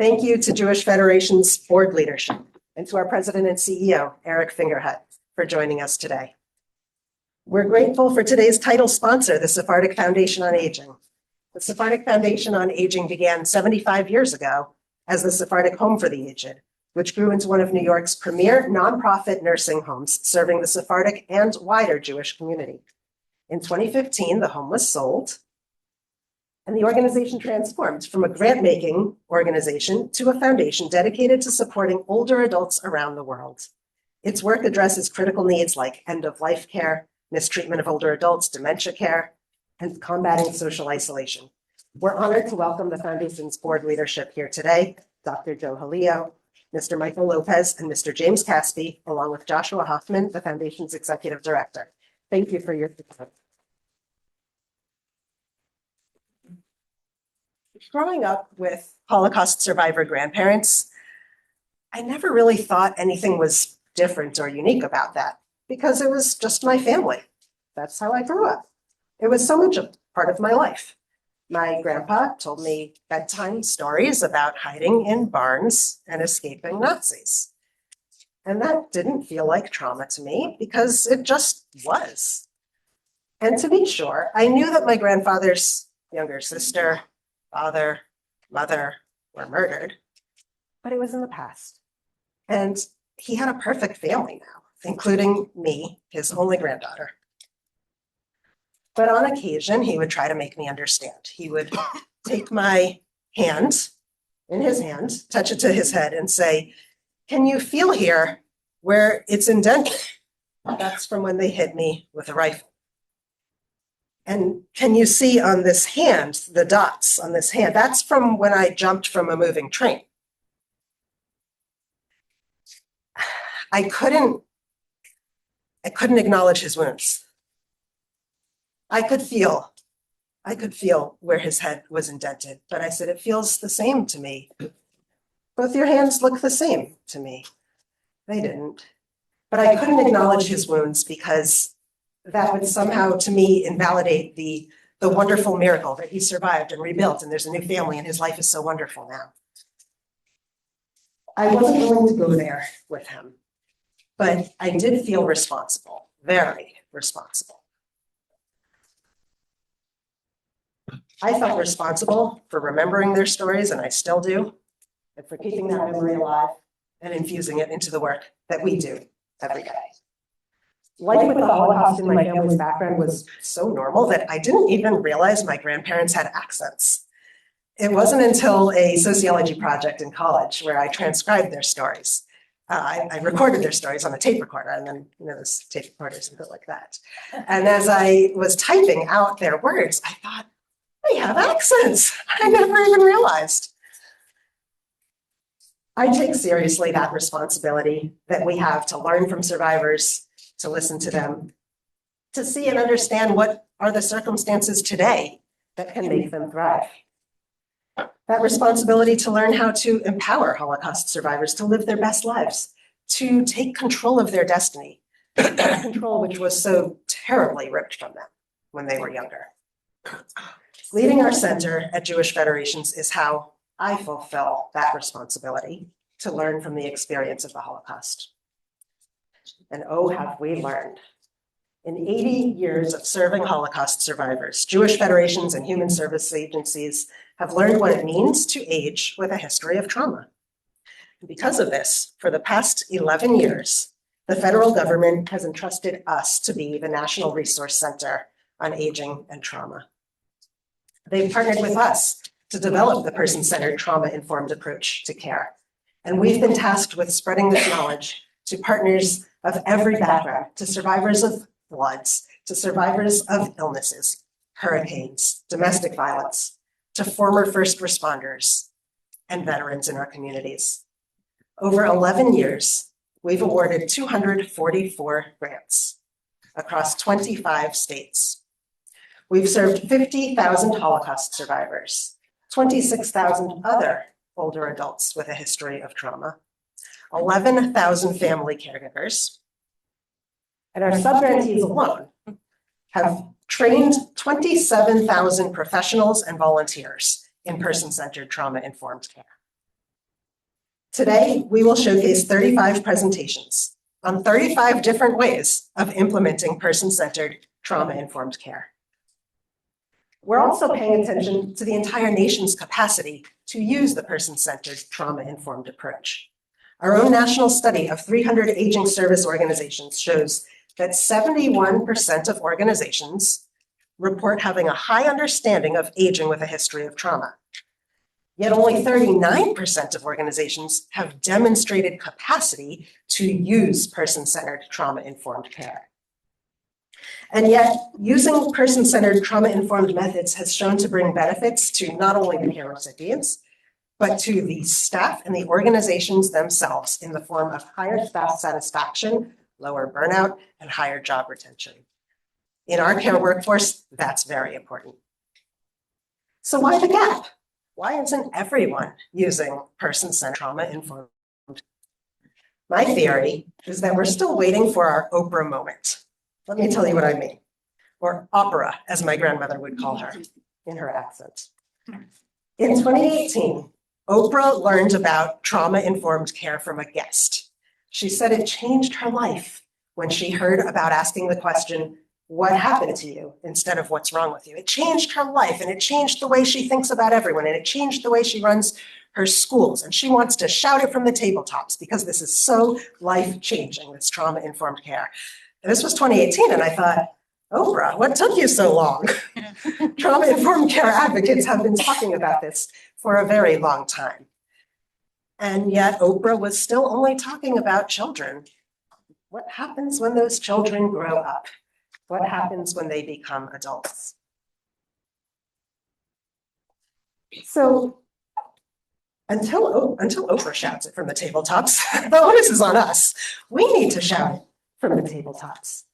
Thank you to Jewish Federation's board leadership and to our president and CEO, Eric Fingerhut, for joining us today. We're grateful for today's title sponsor, the Sephardic Foundation on Aging. The Sephardic Foundation on Aging began 75 years ago as the Sephardic Home for the Aged, which grew into one of New York's premier nonprofit nursing homes serving the Sephardic and wider Jewish community. In 2015, the home was sold, and the organization transformed from a grant-making organization to a foundation dedicated to supporting older adults around the world. Its work addresses critical needs like end-of-life care, mistreatment of older adults, dementia care, and combating social isolation. We're honored to welcome the Foundation's board leadership here today, Dr. Joe Halio, Mr. Michael Lopez, and Mr. James Caspi, along with Joshua Hoffman, the Foundation's executive director. Thank you for your support. Growing up with Holocaust survivor grandparents, I never really thought anything was different or unique about that because it was just my family. That's how I grew up. It was so much a part of my life. My grandpa told me bedtime stories about hiding in barns and escaping Nazis. And that didn't feel like trauma to me because it just was. And to be sure, I knew that my grandfather's younger sister, father, mother were murdered, but it was in the past. And he had a perfect family now, including me, his only granddaughter. But on occasion, he would try to make me understand. He would take my hand, in his hand, touch it to his head and say, "Can you feel here where it's indented?" That's from when they hit me with a rifle. "And can you see on this hand, the dots on this hand? That's from when I jumped from a moving train." I couldn't acknowledge his wounds. I could feel where his head was indented, but I said, "It feels the same to me. Both your hands look the same to me." They didn't. But I couldn't acknowledge his wounds because that would somehow, to me, invalidate the wonderful miracle that he survived and rebuilt, and there's a new family, and his life is so wonderful now. I wasn't willing to go there with him, but I did feel responsible, very responsible. I felt responsible for remembering their stories, and I still do, and for keeping that memory alive and infusing it into the work that we do every day. Life with the Holocaust in my family's background was so normal that I didn't even realize my grandparents had accents. It wasn't until a sociology project in college where I transcribed their stories. I recorded their stories on a tape recorder, and then, those tape recorders and go like that. And as I was typing out their words, I thought, they have accents. I never even realized. I take seriously that responsibility that we have to learn from survivors, to listen to them, to see and understand what are the circumstances today that can make them thrive. That responsibility to learn how to empower Holocaust survivors to live their best lives, to take control of their destiny, control which was so terribly ripped from them when they were younger. Leading our center at Jewish Federations is how I fulfill that responsibility to learn from the experience of the Holocaust. And oh, have we learned. In 80 years of serving Holocaust survivors, Jewish Federations and human service agencies have learned what it means to age with a history of trauma. And because of this, for the past 11 years, the federal government has entrusted us to be the National Resource Center on Aging and Trauma. They've partnered with us to develop the person-centered trauma-informed approach to care. And we've been tasked with spreading this knowledge to partners of every background, to survivors of floods, to survivors of illnesses, hurricanes, domestic violence, to former first responders and veterans in our communities. Over 11 years, we've awarded 244 grants across 25 states. We've served 50,000 Holocaust survivors, 26,000 other older adults with a history of trauma, 11,000 family caregivers, and our sub-grantees alone have trained 27,000 professionals and volunteers in person-centered trauma-informed care. Today, we will showcase 35 presentations on 35 different ways of implementing person-centered trauma-informed care. We're also paying attention to the entire nation's capacity to use the person-centered trauma-informed approach. Our own national study of 300 aging service organizations shows that 71% of organizations report having a high understanding of aging with a history of trauma. Yet only 39% of organizations have demonstrated capacity to use person-centered trauma-informed care. And yet, using person-centered trauma-informed methods has shown to bring benefits to not only the care recipients, but to the staff and the organizations themselves in the form of higher staff satisfaction, lower burnout, and higher job retention. In our care workforce, that's very important. So why the gap? Why isn't everyone using person-centered trauma-informed? My theory is that we're still waiting for our Oprah moment. Let me tell you what I mean. Or opera, as my grandmother would call her in her accent. In 2018, Oprah learned about trauma-informed care from a guest. She said it changed her life when she heard about asking the question, what happened to you, instead of what's wrong with you. It changed her life, and it changed the way she thinks about everyone, and it changed the way she runs her schools. And she wants to shout it from the tabletops because this is so life-changing, this trauma-informed care. And this was 2018, and I thought, Oprah, what took you so long? Trauma-informed care advocates have been talking about this for a very long time. And yet Oprah was still only talking about children. What happens when those children grow up? What happens when they become adults? So until Oprah shouts it from the tabletops, the onus is on us. We need to shout it from the tabletops.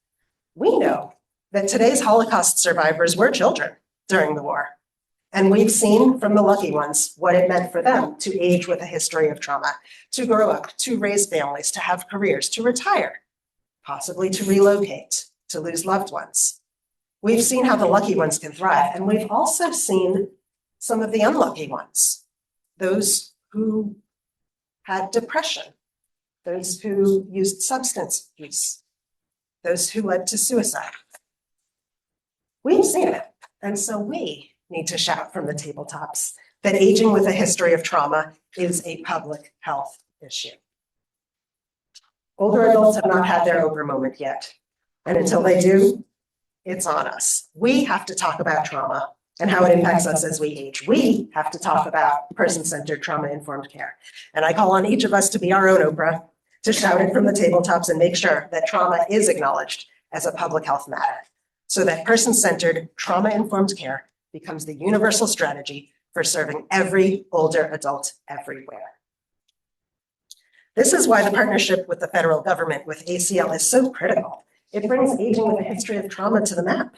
We know that today's Holocaust survivors were children during the war. And we've seen from the lucky ones what it meant for them to age with a history of trauma, to grow up, to raise families, to have careers, to retire, possibly to relocate, to lose loved ones. We've seen how the lucky ones can thrive, and we've also seen some of the unlucky ones, those who had depression, those who used substance use, those who led to suicide. We've seen it, and so we need to shout from the tabletops that aging with a history of trauma is a public health issue. Older adults have not had their Oprah moment yet. And until they do, it's on us. We have to talk about trauma and how it impacts us as we age. We have to talk about person-centered trauma-informed care. And I call on each of us to be our own Oprah, to shout it from the tabletops and make sure that trauma is acknowledged as a public health matter, so that person-centered trauma-informed care becomes the universal strategy for serving every older adult everywhere. This is why the partnership with the federal government with ACL is so critical. It brings aging with a history of trauma to the map.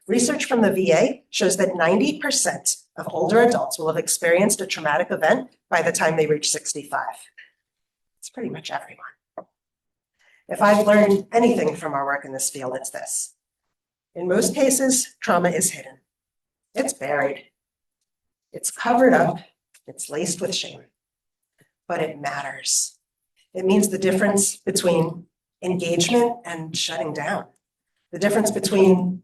Research from the VA shows that 90% of older adults will have experienced a traumatic event by the time they reach 65. It's pretty much everyone. If I've learned anything from our work in this field, it's this. In most cases, trauma is hidden. It's buried. It's covered up. It's laced with shame. But it matters. It means the difference between engagement and shutting down. The difference between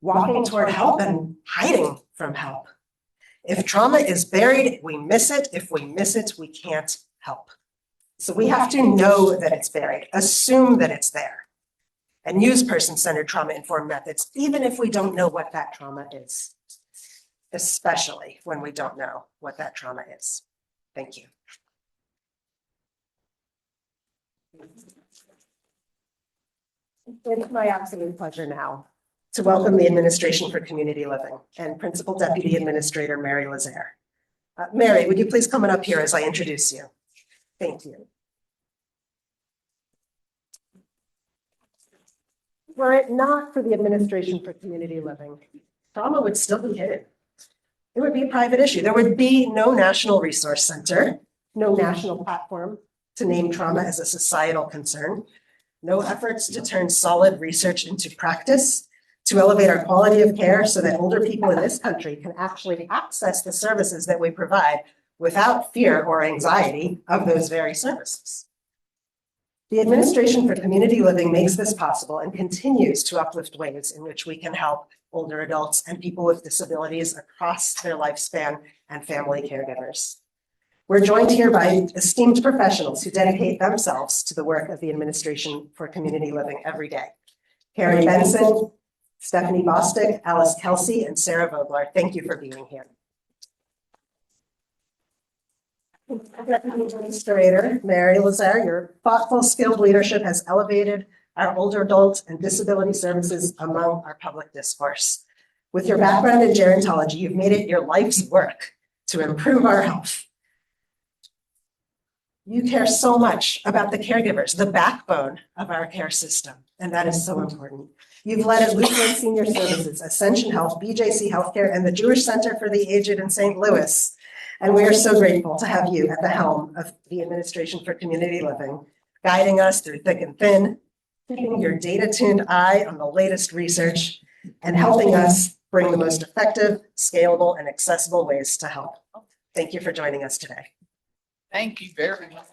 walking toward help and hiding from help. If trauma is buried, we miss it. If we miss it, we can't help. So we have to know that it's buried, assume that it's there, and use person-centered trauma-informed methods, even if we don't know what that trauma is, especially when we don't know what that trauma is. Thank you. It's my absolute pleasure now to welcome the Administration for Community Living and Principal Deputy Administrator Mary Lazaire. Mary, would you please come on up here as I introduce you? Thank you. Were it not for the Administration for Community Living, trauma would still be hidden. It would be a private issue. There would be no national resource center, no national platform to name trauma as a societal concern, no efforts to turn solid research into practice, to elevate our quality of care so that older people in this country can actually access the services that we provide without fear or anxiety of those very services. The Administration for Community Living makes this possible and continues to uplift ways in which we can help older adults and people with disabilities across their lifespan and family caregivers. We're joined here by esteemed professionals who dedicate themselves to the work of the Administration for Community Living every day. Carrie Benson, Stephanie Bostick, Alice Kelsey, and Sarah Vogler, thank you for being here. Administrator Mary Lazare, your thoughtful, skilled leadership has elevated our older adult and disability services among our public discourse. With your background in gerontology, you've made it your life's work to improve our health. You care so much about the caregivers, the backbone of our care system, and that is so important. You've led at Lutheran Senior Services, Ascension Health, BJC Healthcare, and the Jewish Center for the Aged in St. Louis. And we are so grateful to have you at the helm of the Administration for Community Living, guiding us through thick and thin, keeping your data-tuned eye on the latest research, and helping us bring the most effective, scalable, and accessible ways to help. Thank you for joining us today. Thank you very much.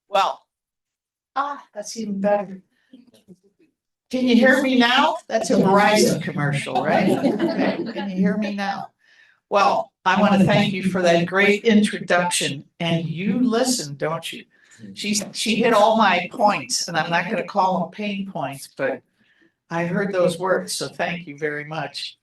Well, that's even better. Can you hear me now? That's a Verizon commercial, right? Okay. Can you hear me now? Well, I want to thank you for that great introduction. And you listen, don't you? She hit all my points, and I'm not going to call them pain points, but I heard those words. So thank you very much.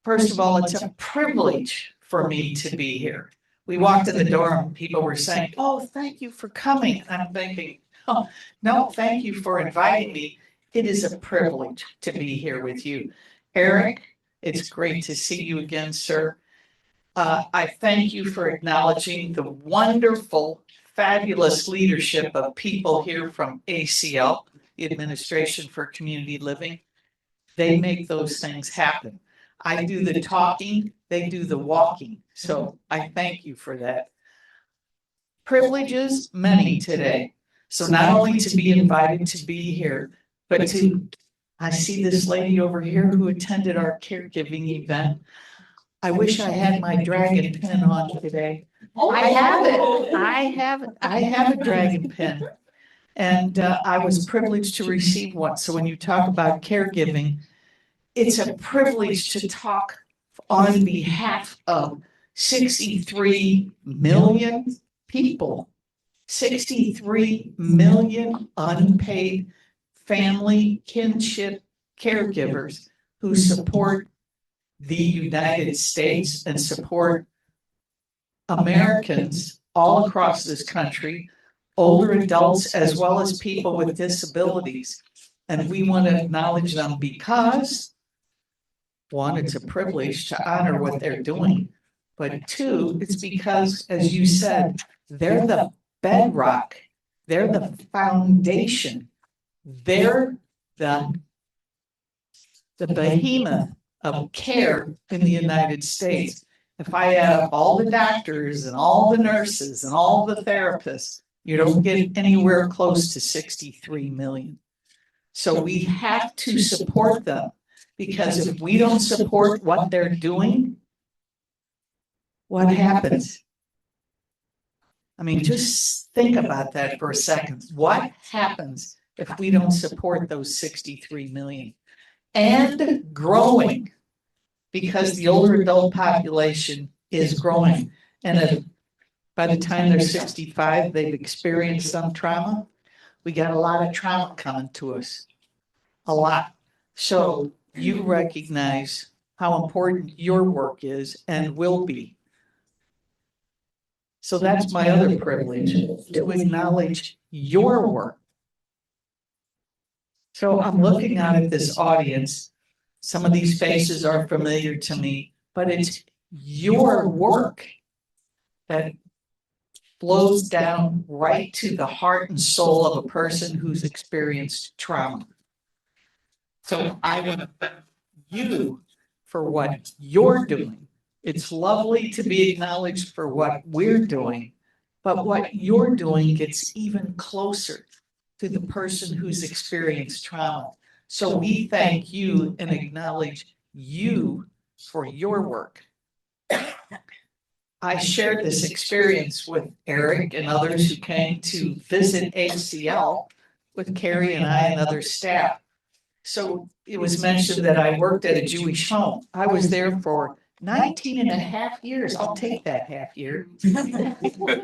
First of all, it's a privilege for me to be here. We walked in the door and people were saying, "Oh, thank you for coming." And I'm thinking, "Oh, no, thank you for inviting me. It is a privilege to be here with you." Eric, it's great to see you again, sir. I thank you for acknowledging the wonderful, fabulous leadership of people here from ACL, the Administration for Community Living. They make those things happen. I do the talking, they do the walking. So I thank you for that. Privileges, many today. So not only to be invited to be here, but I see this lady over here who attended our caregiving event. I wish I had my dragon pin on today. I have it. I have a dragon pin. And I was privileged to receive one. So when you talk about caregiving, it's a privilege to talk on behalf of 63 million people, 63 million unpaid family, kinship caregivers who support the United States and support Americans all across this country, older adults as well as people with disabilities. And we want to acknowledge them because, one, it's a privilege to honor what they're doing. But two, it's because, as you said, they're the bedrock. They're the foundation. They're the behemoth of care in the United States. If I add up all the doctors and all the nurses and all the therapists, you don't get anywhere close to 63 million. So we have to support them, because if we don't support what they're doing, what happens? I mean, just think about that for a second. What happens if we don't support those 63 million? And growing, because the older adult population is growing. And by the time they're 65, they've experienced some trauma. We got a lot of trauma coming to us, a lot. So you recognize how important your work is and will be. So that's my other privilege, to acknowledge your work. So I'm looking out at this audience. Some of these faces are familiar to me, but it's your work that flows down right to the heart and soul of a person who's experienced trauma. So I want to thank you for what you're doing. It's lovely to be acknowledged for what we're doing, but what you're doing gets even closer to the person who's experienced trauma. So we thank you and acknowledge you for your work. I shared this experience with Eric and others who came to visit ACL with Carrie and I and other staff. So it was mentioned that I worked at a Jewish home. I was there for 19 and a half years. I'll take that half year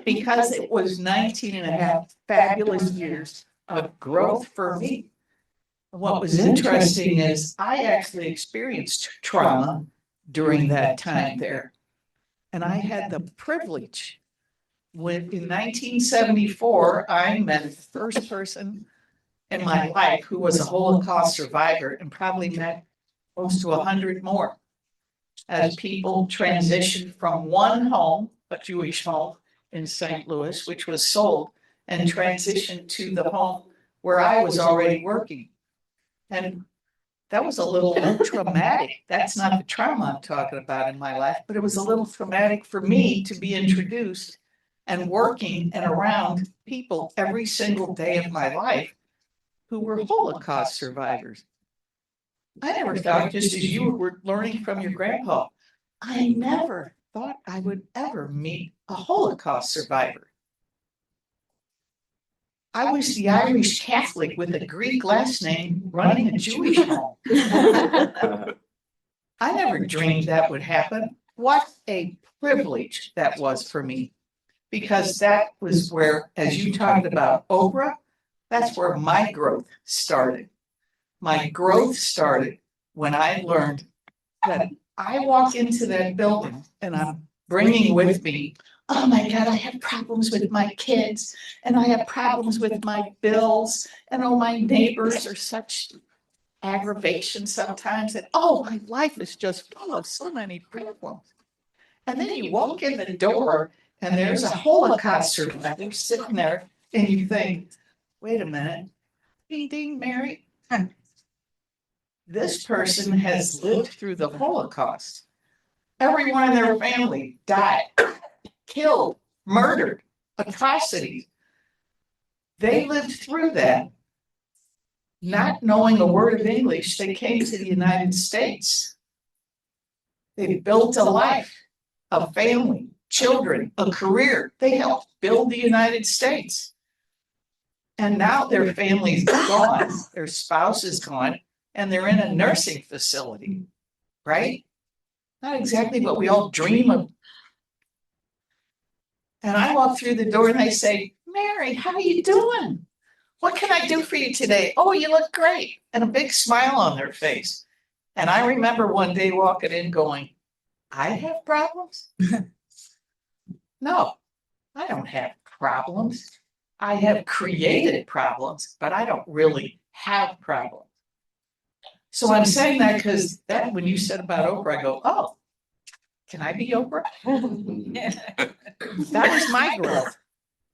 because it was 19 and a half fabulous years of growth for me. What was interesting is I actually experienced trauma during that time there. And I had the privilege when in 1974, I met the first person in my life who was a Holocaust survivor and probably met close to 100 more as people transitioned from one home, a Jewish home in St. Louis, which was sold, and transitioned to the home where I was already working. And that was a little traumatic. That's not the trauma I'm talking about in my life, but it was a little traumatic for me to be introduced and working and around people every single day of my life who were Holocaust survivors. I never thought, just as you were learning from your grandpa, I never thought I would ever meet a Holocaust survivor. I was the Irish Catholic with a Greek last name running a Jewish home. I never dreamed that would happen. What a privilege that was for me, because that was where, as you talked about Oprah, that's where my growth started. My growth started when I learned that I walk into that building and I'm bringing with me, oh my God, I have problems with my kids and I have problems with my bills and oh, my neighbors are such aggravation sometimes that, oh, my life is just full of so many problems. And then you walk in the door and there's a Holocaust survivor sitting there and you think, wait a minute, ding, ding, Mary. This person has lived through the Holocaust. Everyone in their family died, killed, murdered, atrocities. They lived through that. Not knowing a word of English, they came to the United States. They built a life, a family, children, a career. They helped build the United States. And now their family's gone, their spouse is gone, and they're in a nursing facility, right? Not exactly what we all dream of. And I walk through the door and they say, Mary, how you doing? What can I do for you today? Oh, you look great. And a big smile on their face. And I remember one day walking in going, I have problems? No, I don't have problems. I have created problems, but I don't really have problems. So I'm saying that because that when you said about Oprah, I go, oh, can I be Oprah? That was my growth.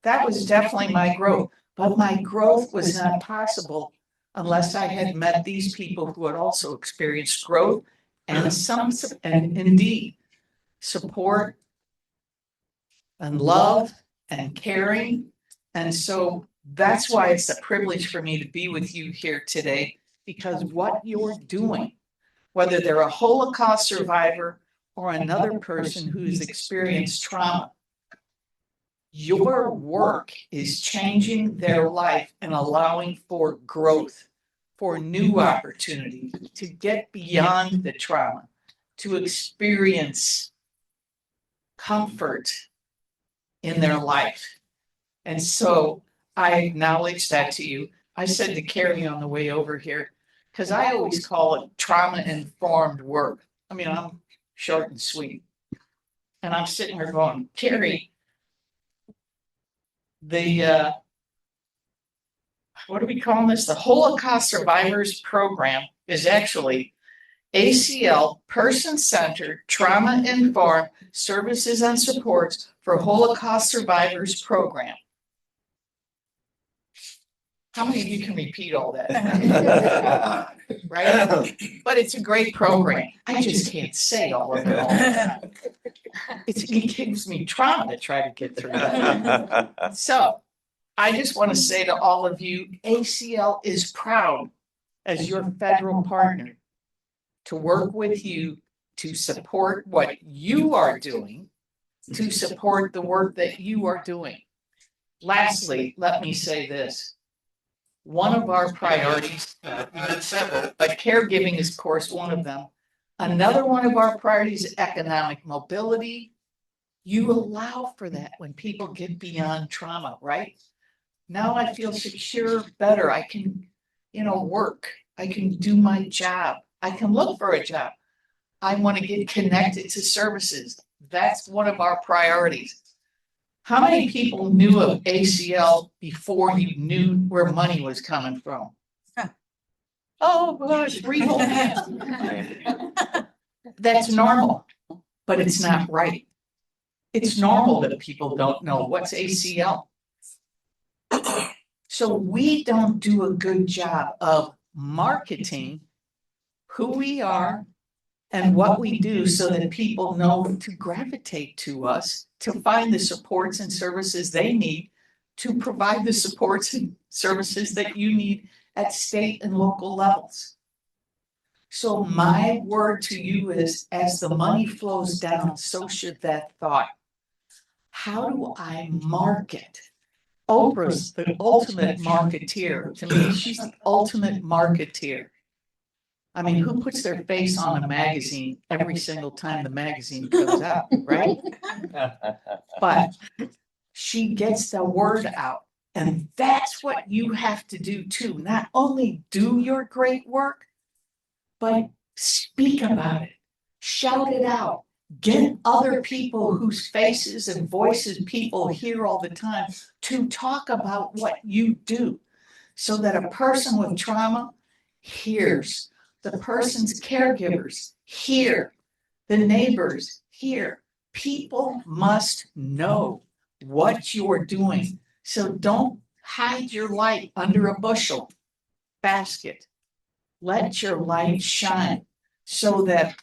That was definitely my growth. But my growth was not possible unless I had met these people who had also experienced growth and and indeed support and love and caring. And so that's why it's a privilege for me to be with you here today, because what you're doing, whether they're a Holocaust survivor or another person who's experienced trauma, your work is changing their life and allowing for growth, for new opportunity, to get beyond the trauma, to experience comfort in their life. And so I acknowledge that to you. I said to Carrie on the way over here, because I always call it trauma-informed work. I mean, I'm short and sweet. And I'm sitting here going, Carrie, what are we calling this? The Holocaust Survivors Program is actually ACL, Person-Centered Trauma-Informed Services and Supports for Holocaust Survivors Program. How many of you can repeat all that? Right? But it's a great program. I just can't say all of it all the time. It gives me trauma to try to get through that. So I just want to say to all of you, ACL is proud as your federal partner to work with you to support what you are doing, to support the work that you are doing. Lastly, let me say this. One of our priorities, but caregiving is, of course, one of them. Another one of our priorities is economic mobility. You allow for that when people get beyond trauma, right? Now I feel secure, better. I can, work. I can do my job. I can look for a job. I want to get connected to services. That's one of our priorities. How many people knew of ACL before you knew where money was coming from? Oh, gosh, real. That's normal, but it's not right. It's normal that people don't know what's ACL. So we don't do a good job of marketing who we are and what we do so that people know to gravitate to us, to find the supports and services they need, to provide the supports and services that you need at state and local levels. So my word to you is, as the money flows down, so should that thought. How do I market? Oprah's the ultimate marketeer. To me, she's the ultimate marketeer. I mean, who puts their face on a magazine every single time the magazine comes out, right? But she gets the word out. And that's what you have to do too. Not only do your great work, but speak about it. Shout it out. Get other people whose faces and voices people hear all the time to talk about what you do, so that a person with trauma hears, the person's caregivers hear, the neighbors hear. People must know what you're doing. So don't hide your light under a bushel basket. Let your light shine so that,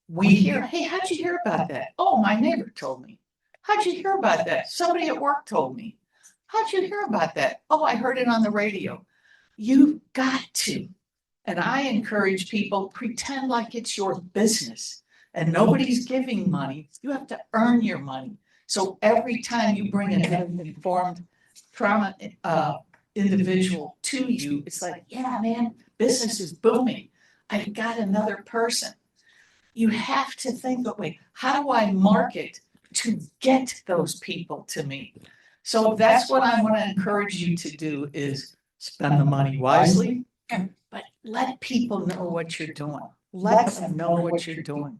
we hear, hey, how'd you hear about that? Oh, my neighbor told me. How'd you hear about that? Somebody at work told me. How'd you hear about that? Oh, I heard it on the radio. You've got to. And I encourage people, pretend like it's your business and nobody's giving money. You have to earn your money. So every time you bring an informed trauma individual to you, it's like, yeah, man, business is booming. I've got another person. You have to think, wait, how do I market to get those people to me? So that's what I want to encourage you to do, is spend the money wisely, but let people know what you're doing. Let them know what you're doing.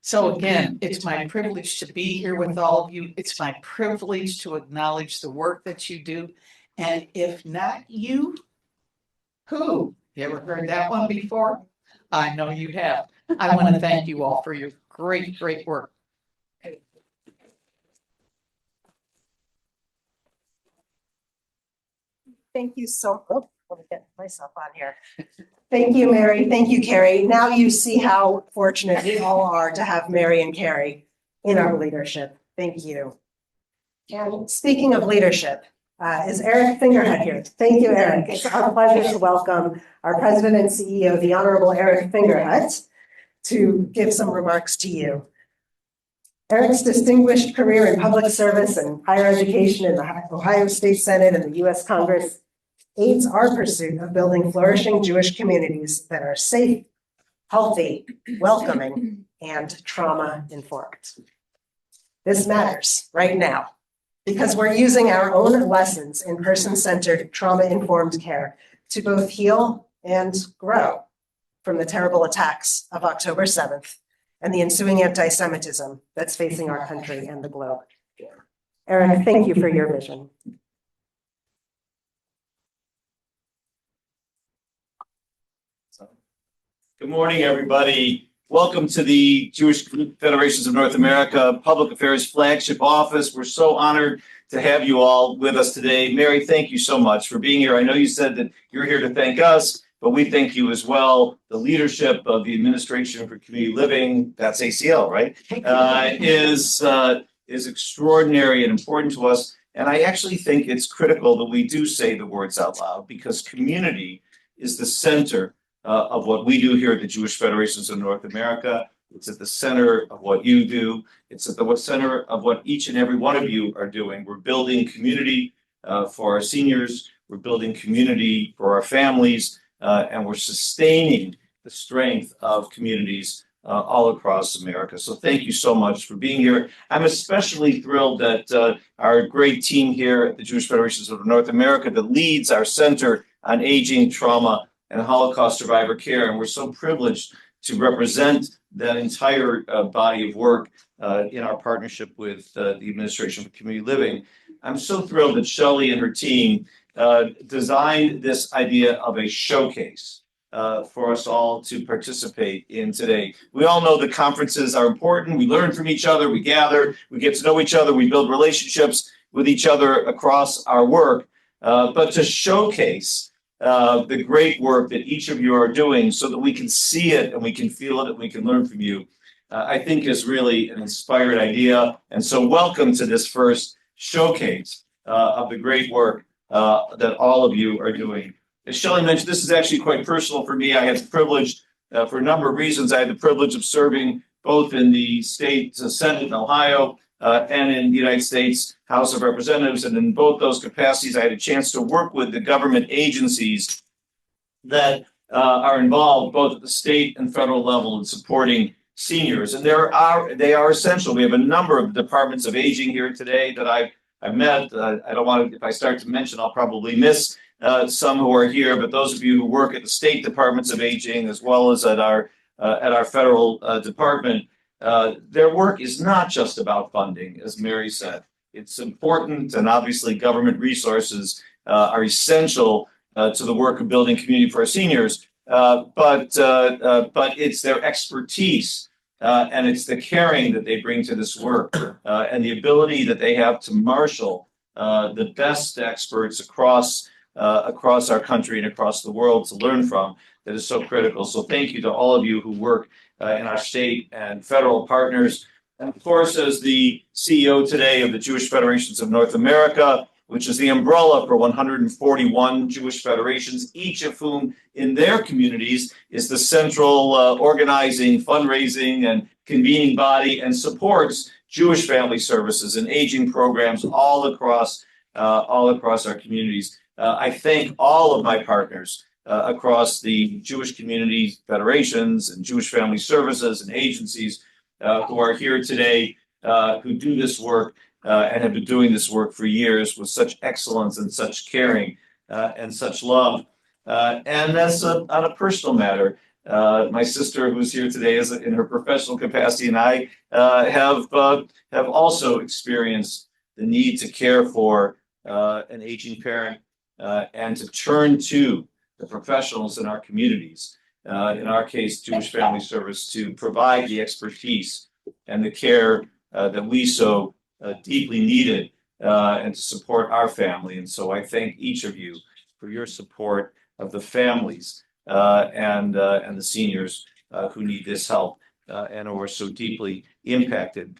So again, it's my privilege to be here with all of you. It's my privilege to acknowledge the work that you do. And if not you, who? You ever heard that one before? I know you have. I want to thank you all for your great, great work. Thank you so much. Let me get myself on here. Thank you, Mary. Thank you, Carrie. Now you see how fortunate we all are to have Mary and Carrie in our leadership. Thank you. And speaking of leadership, is Eric Fingerhut here? Thank you, Eric. It's our pleasure to welcome our President and CEO, the Honorable Eric Fingerhut, to give some remarks to you. Eric's distinguished career in public service and higher education in the Ohio State Senate and the U.S. Congress aids our pursuit of building flourishing Jewish communities that are safe, healthy, welcoming, and trauma-informed. This matters right now because we're using our own lessons in person-centered, trauma-informed care to both heal and grow from the terrible attacks of October 7th and the ensuing anti-Semitism that's facing our country and the globe. Eric, thank you for your vision. Good morning, everybody. Welcome to the Jewish Federations of North America Public Affairs Flagship Office. We're so honored to have you all with us today. Mary, thank you so much for being here. I know you said that you're here to thank us, but we thank you as well. The leadership of the Administration for Community Living, that's ACL, right? Is extraordinary and important to us. And I actually think it's critical that we do say the words out loud, because community is the center of what we do here at the Jewish Federations of North America. It's at the center of what you do. It's at the center of what each and every one of you are doing. We're building community for our seniors. We're building community for our families, and we're sustaining the strength of communities all across America. So thank you so much for being here. I'm especially thrilled that our great team here at the Jewish Federations of North America that leads our Center on Aging, Trauma, and Holocaust Survivor Care. And we're so privileged to represent that entire body of work in our partnership with the Administration for Community Living. I'm so thrilled that Shelley and her team designed this idea of a showcase for us all to participate in today. We all know that conferences are important. We learn from each other, we gather, we get to know each other, we build relationships with each other across our work. But to showcase the great work that each of you are doing so that we can see it and we can feel it and we can learn from you, I think is really an inspired idea. And so welcome to this first showcase of the great work that all of you are doing. As Shelley mentioned, this is actually quite personal for me. I had the privilege, for a number of reasons, I had the privilege of serving both in the state Senate in Ohio and in the United States House of Representatives. And in both those capacities, I had a chance to work with the government agencies that are involved both at the state and federal level in supporting seniors. And they are essential. We have a number of departments of aging here today that I've met. I don't want to, if I start to mention, I'll probably miss some who are here, but those of you who work at the state departments of aging as well as at our federal department, their work is not just about funding, as Mary said. It's important, and obviously government resources are essential to the work of building community for our seniors, but it's their expertise and it's the caring that they bring to this work and the ability that they have to marshal the best experts across our country and across the world to learn from that is so critical. So thank you to all of you who work in our state and federal partners. And of course, as the CEO today of the Jewish Federations of North America, which is the umbrella for 141 Jewish federations, each of whom in their communities is the central organizing, fundraising, and convening body and supports Jewish family services and aging programs all across our communities. I thank all of my partners across the Jewish community federations and Jewish family services and agencies who are here today, who do this work and have been doing this work for years with such excellence and such caring and such love. And that's on a personal matter. My sister, who's here today, is in her professional capacity, and I have also experienced the need to care for an aging parent and to turn to the professionals in our communities, in our case, Jewish Family Service, to provide the expertise and the care that we so deeply needed and to support our family. And so I thank each of you for your support of the families and the seniors who need this help and who are so deeply impacted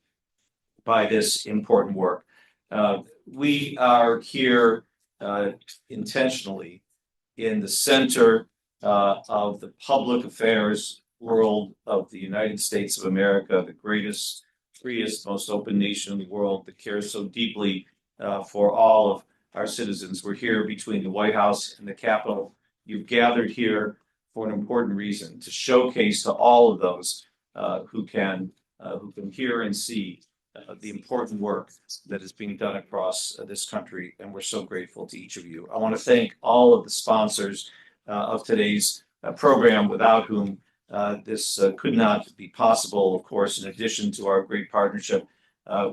by this important work. We are here intentionally in the center of the public affairs world of the United States of America, the greatest, freest, most open nation in the world that cares so deeply for all of our citizens. We're here between the White House and the Capitol. You've gathered here for an important reason, to showcase to all of those who can hear and see the important work that is being done across this country, and we're so grateful to each of you. I want to thank all of the sponsors of today's program, without whom this could not be possible. Of course, in addition to our great partnership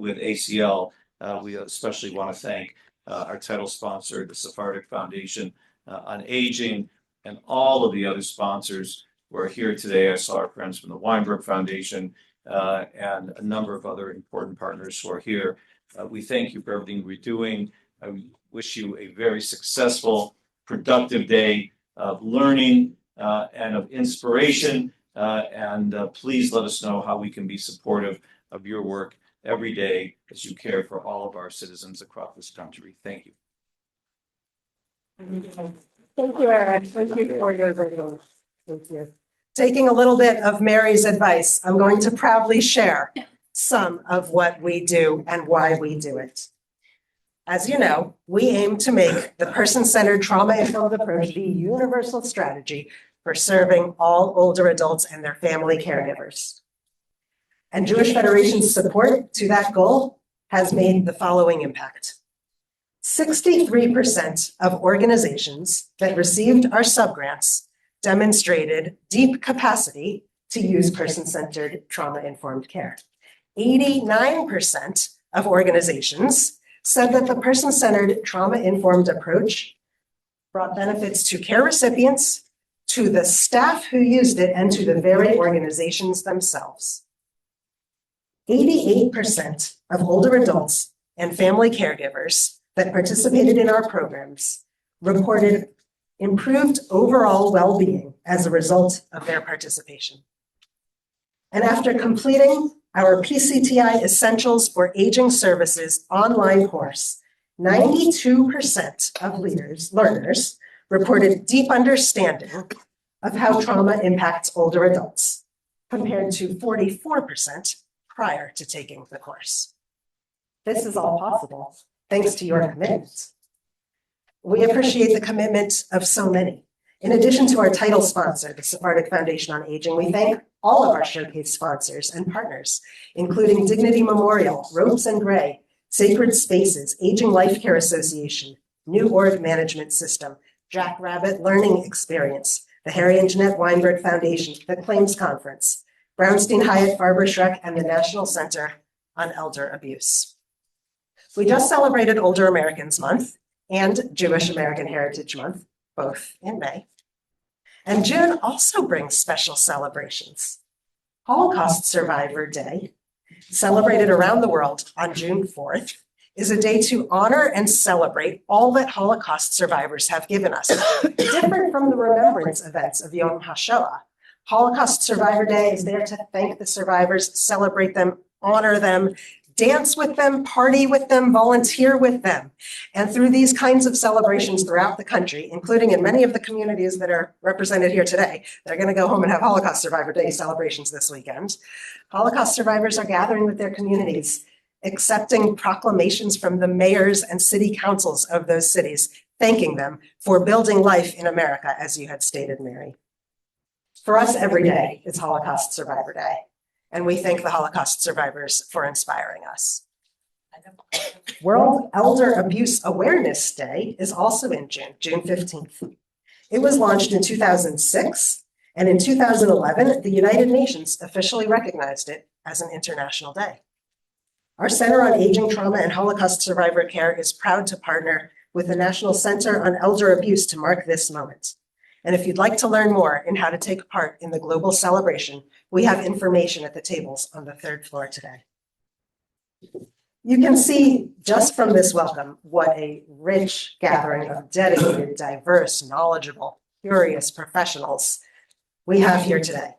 with ACL, we especially want to thank our title sponsor, the Sephardic Foundation on Aging, and all of the other sponsors who are here today. I saw our friends from the Weinberg Foundation and a number of other important partners who are here. We thank you for everything we're doing. I wish you a very successful, productive day of learning and of inspiration. And please let us know how we can be supportive of your work every day as you care for all of our citizens across this country. Thank you. Thank you, Eric. Thank you for your video. Thank you. Taking a little bit of Mary's advice, I'm going to proudly share some of what we do and why we do it. As you know, we aim to make the person-centered trauma-informed approach the universal strategy for serving all older adults and their family caregivers. And Jewish Federation's support to that goal has made the following impact. 63% of organizations that received our subgrants demonstrated deep capacity to use person-centered trauma-informed care. 89% of organizations said that the person-centered trauma-informed approach brought benefits to care recipients, to the staff who used it, and to the very organizations themselves. 88% of older adults and family caregivers that participated in our programs reported improved overall well-being as a result of their participation. And after completing our PCTI Essentials for Aging Services online course, 92% of learners reported deep understanding of how trauma impacts older adults, compared to 44% prior to taking the course. This is all possible thanks to your commitment. We appreciate the commitment of so many. In addition to our title sponsor, the Sephardic Foundation on Aging, we thank all of our showcase sponsors and partners, including Dignity Memorial, Ropes and Gray, Sacred Spaces, Aging Life Care Association, New Org Management System, Jack Rabbit Learning Experience, the Harry and Jeanette Weinberg Foundation, the Claims Conference, Brownstein Hyatt Farber Schreck, and the National Center on Elder Abuse. We just celebrated Older Americans Month and Jewish American Heritage Month, both in May. And June also brings special celebrations. Holocaust Survivor Day, celebrated around the world on June 4th, is a day to honor and celebrate all that Holocaust survivors have given us. Different from the remembrance events of Yom HaShoah, Holocaust Survivor Day is there to thank the survivors, celebrate them, honor them, dance with them, party with them, volunteer with them. And through these kinds of celebrations throughout the country, including in many of the communities that are represented here today, they're going to go home and have Holocaust Survivor Day celebrations this weekend. Holocaust survivors are gathering with their communities, accepting proclamations from the mayors and city councils of those cities, thanking them for building life in America, as you had stated, Mary. For us, every day is Holocaust Survivor Day. And we thank the Holocaust survivors for inspiring us. World Elder Abuse Awareness Day is also in June, June 15th. It was launched in 2006, and in 2011, the United Nations officially recognized it as an international day. Our Center on Aging, Trauma, and Holocaust Survivor Care is proud to partner with the National Center on Elder Abuse to mark this moment. And if you'd like to learn more in how to take part in the global celebration, we have information at the tables on the third floor today. You can see just from this welcome what a rich gathering of dedicated, diverse, knowledgeable, curious professionals we have here today.